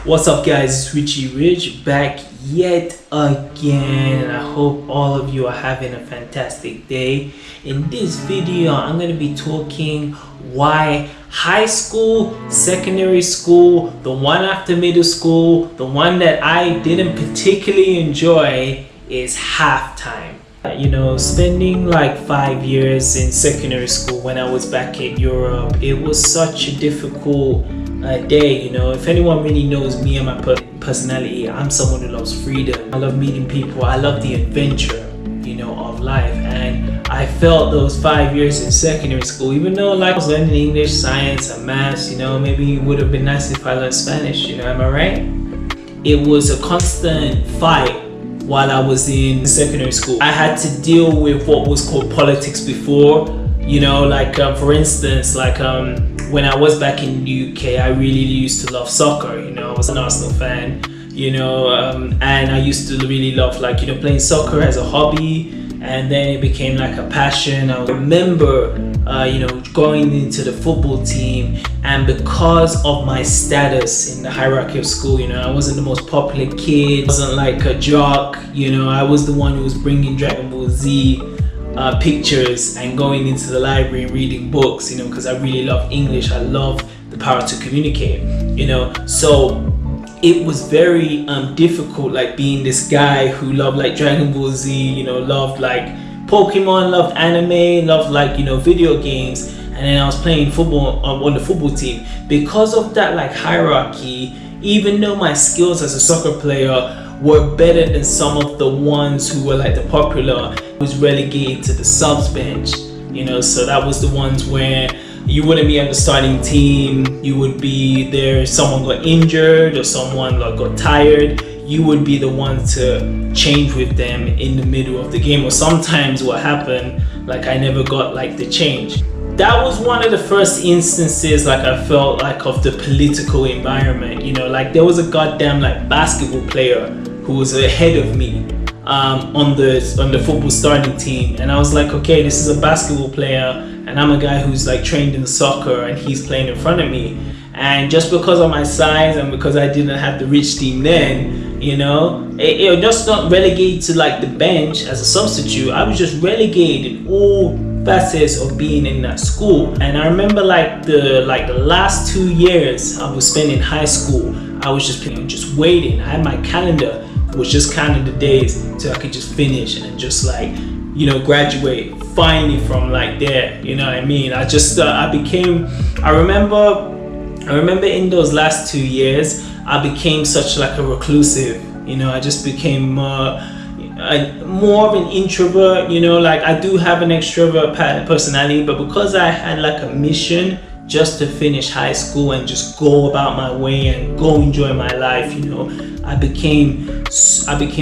What's up guys, it's Richie Rich back yet again, and I hope all of you are having a fantastic day. In this video I'm going to be talking why high school, secondary school, the one after middle school, the one that I didn't particularly enjoy is halftime. You know, spending like 5 years in secondary school when I was back in Europe, it was such a difficult day. You know, if anyone really knows me and my personality, I'm someone who loves freedom. I love meeting people. I love the adventure, you know, of life. And I felt those 5 years in secondary school, even though like I was learning English, science, and maths, you know, maybe it would have been nice if I learned Spanish, you know, am I right? It was a constant fight while I was in secondary school. I had to deal with what was called politics before, you know, like for instance, like when I was back in the UK, I really used to love soccer. You know, I was an Arsenal fan, you know, and I used to really love, like, you know, playing soccer as a hobby, and then it became like a passion. I remember you know, going into the football team, and because of my status in the hierarchy of school, you know, I wasn't the most popular kid, I wasn't like a jock, you know, I was the one who was bringing Dragon Ball Z pictures and going into the library and reading books, you know, because I really love English. I love the power to communicate, you know. So it was very difficult, like being this guy who loved like Dragon Ball Z, you know, loved like Pokemon, loved anime, loved like, you know, video games, and then I was playing football on the football team. Because of that like hierarchy, even though my skills as a soccer player were better than some of the ones who were like the popular, I was relegated to the subs bench, you know. So that was the ones where you wouldn't be on the starting team, you would be there, someone got injured or someone like got tired, you would be the one to change with them in the middle of the game. Or sometimes what happened, like I never got like the change. That was one of the first instances like I felt like of the political environment, you know, like there was a goddamn like basketball player who was ahead of me on the football starting team, and I was like, okay, this is a basketball player and I'm a guy who's like trained in soccer and he's playing in front of me. And just because of my size and because I didn't have the rich team then, you know, it just not relegated to like the bench as a substitute. I was just relegated in all facets of being in that school. And I remember like the last 2 years I was spending in high school, I was just waiting. I had my calendar, was just counting the days till I could just finish and just like, you know, graduate finally from like there, you know what I mean? I just I remember in those last 2 years I became such like a reclusive, you know. I just became more of an introvert, you know. Like I do have an extrovert personality, but because I had like a mission just to finish high school and just go about my way and go enjoy my life, you know, I became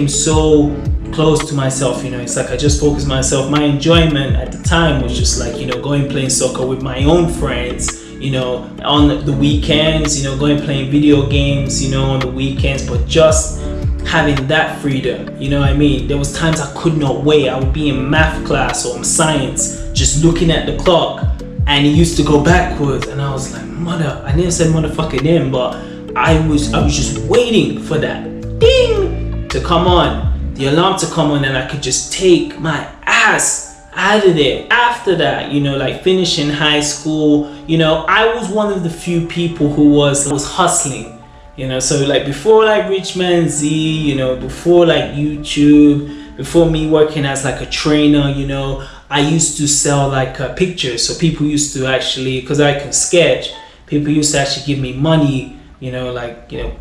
so close to myself, you know. It's like I just focused myself. My enjoyment at the time was just like, you know, going playing soccer with my own friends, you know, on the weekends, you know, going playing video games, you know, on the weekends, but just having that freedom, you know what I mean? There was times I could not wait. I would be in math class or in science just looking at the clock, and it used to go backwards, and I was like, I didn't say motherfucking name, but I was just waiting for that ding to come on, the alarm to come on, and I could just take my ass out of there. After that, you know, like finishing high school, you know, I was one of the few people who was hustling, you know. So like before like Rich Man Z, you know, before like YouTube, before me working as like a trainer, you know, I used to sell like pictures. So people used to actually, because I can sketch, people used to actually give me money, you know, like, you know,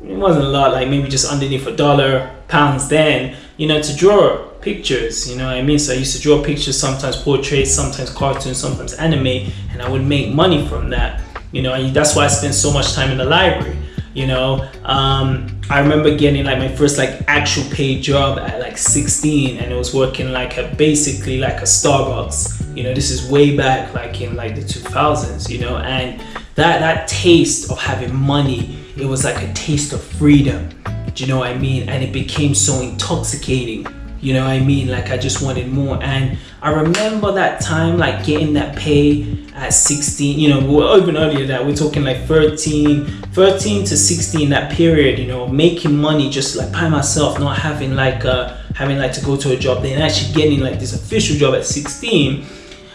it wasn't a lot, like maybe just underneath $1, pounds then, you know, to draw pictures, you know what I mean? So I used to draw pictures, sometimes portraits, sometimes cartoons, sometimes anime, and I would make money from that, you know. And that's why I spent so much time in the library, you know. I remember getting like my first like actual paid job at like 16, and it was working like basically like a Starbucks, you know. This is way back like in like the 2000s, you know. And that taste of having money, it was like a taste of freedom, do you know what I mean? And it became so intoxicating You know what I mean? Like I just wanted more. And I remember that time, like getting that pay at 16, you know, or even earlier that we're talking like 13 to 16, that period, you know, making money just like by myself, not having like to go to a job, then actually getting like this official job at 16.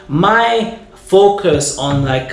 My focus on like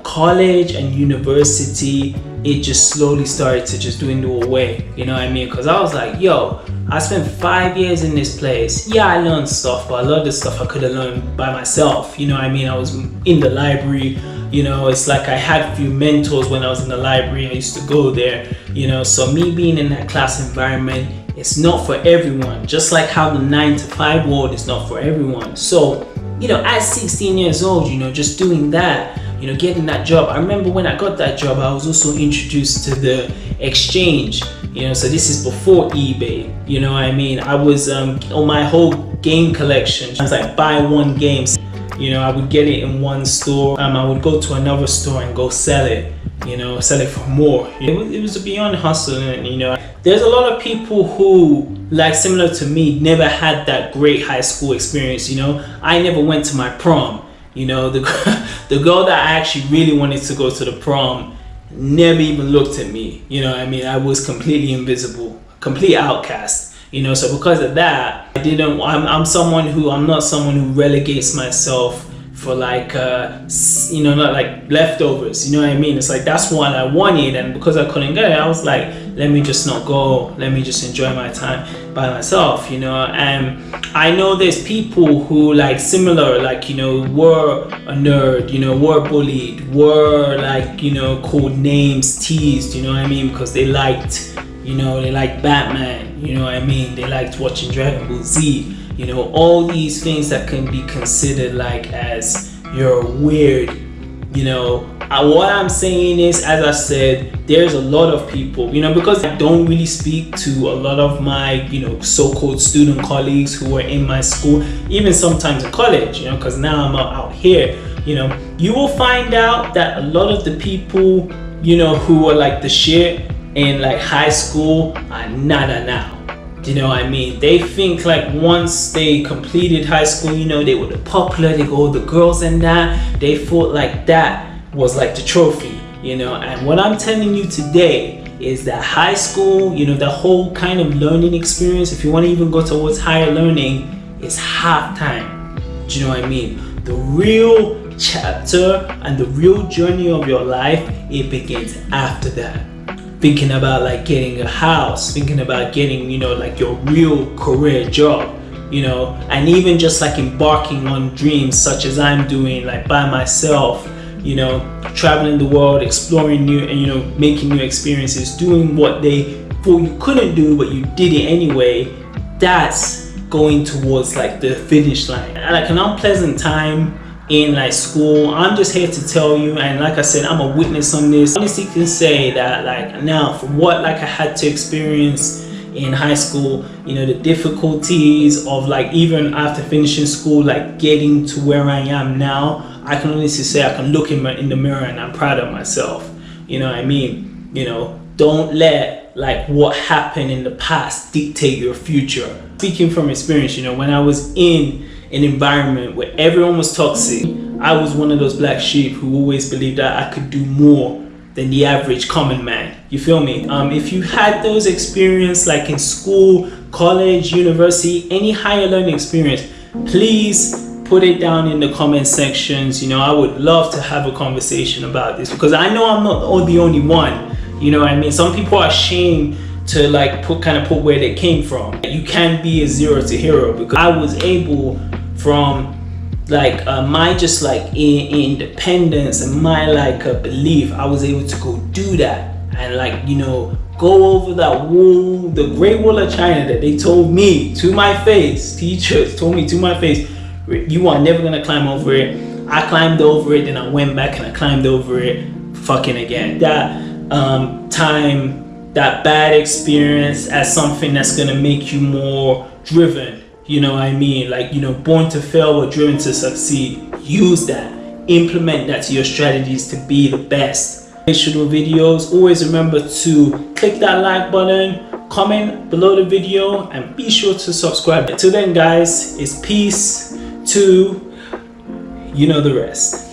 college and university, it just slowly started to just dwindle away, you know what I mean? Because I was like, yo, I spent 5 years in this place. Yeah, I learned stuff, but a lot of the stuff I could have learned by myself, you know what I mean? I was in the library, you know, it's like I had a few mentors when I was in the library. I used to go there, you know, so me being in that class environment, it's not for everyone, just like how the 9-to-5 world is not for everyone. So, you know, at 16 years old, you know, just doing that, you know, getting that job. I remember when I got that job, I was also introduced to the exchange, you know, so this is before eBay, you know what I mean? I was on my whole game collection. I was like, buy one game, you know, I would get it in one store. I would go to another store and go sell it, you know, sell it for more. It was a beyond hustle, and you know, there's a lot of people who, like similar to me, never had that great high school experience. You know, I never went to my prom. You know, the girl that I actually really wanted to go to the prom never even looked at me. You know what I mean? I was completely invisible, complete outcast. You know, so because of that, I'm not someone who relegates myself for like you know, not like leftovers, you know what I mean? It's like that's what I wanted, and because I couldn't get it, I was like, let me just not go, let me just enjoy my time by myself, you know. And I know there's people who like similar, like, you know, were a nerd, you know, were bullied, were like, you know, called names, teased, you know what I mean, because they liked, you know, they liked Batman, you know what I mean, they liked watching Dragon Ball Z. You know, all these things that can be considered like as you're weird, you know. What I'm saying is, as I said, there's a lot of people, you know, because I don't really speak to a lot of my, you know, so-called student colleagues who are in my school, even sometimes in college, you know, because now I'm out here, you know, you will find out that a lot of the people, you know, who are like the shit in like high school are nada now. You know what I mean? They think like once they completed high school, you know, they were the popular, they go the girls and that. They thought like that was like the trophy, you know. And what I'm telling you today is that high school, you know, the whole kind of learning experience, if you want to even go towards higher learning, is half time. Do you know what I mean? The real chapter and the real journey of your life, it begins after that. Thinking about like getting a house, thinking about getting, you know, like your real career job, you know, and even just like embarking on dreams such as I'm doing, like by myself, you know, traveling the world, exploring new and, you know, making new experiences, doing what they thought you couldn't do but you did it anyway. That's going towards like the finish line. Like an unpleasant time in like school, I'm just here to tell you, and like I said, I'm a witness on this. Honestly can say that like now, from what like I had to experience in high school, you know, the difficulties of like even after finishing school, like getting to where I am now, I can honestly say I can look in the mirror and I'm proud of myself. You know what I mean? You know, don't let like what happened in the past dictate your future. Speaking from experience, you know, when I was in an environment where everyone was toxic, I was one of those black sheep who always believed that I could do more than the average common man. You feel me? If you had those experiences like in school, college, university, any higher learning experience, please put it down in the comment sections. You know, I would love to have a conversation about this, because I know I'm not the only one. You know what I mean? Some people are ashamed to like put where they came from. You can be a zero to hero, because I was able, from like my just like independence and my like belief, I was able to go do that and like, you know, go over that wall, the Great Wall of China that they told me to my face, teachers told me to my face, you are never gonna climb over it. I climbed over it, then I went back and I climbed over it fucking again. That time, that bad experience as something that's gonna make you more driven. You know what I mean? Like, you know, born to fail or driven to succeed. Use that. Implement that to your strategies to be the best. Additional videos, always remember to click that like button, comment below the video, and be sure to subscribe. Until then guys, it's peace to you know the rest.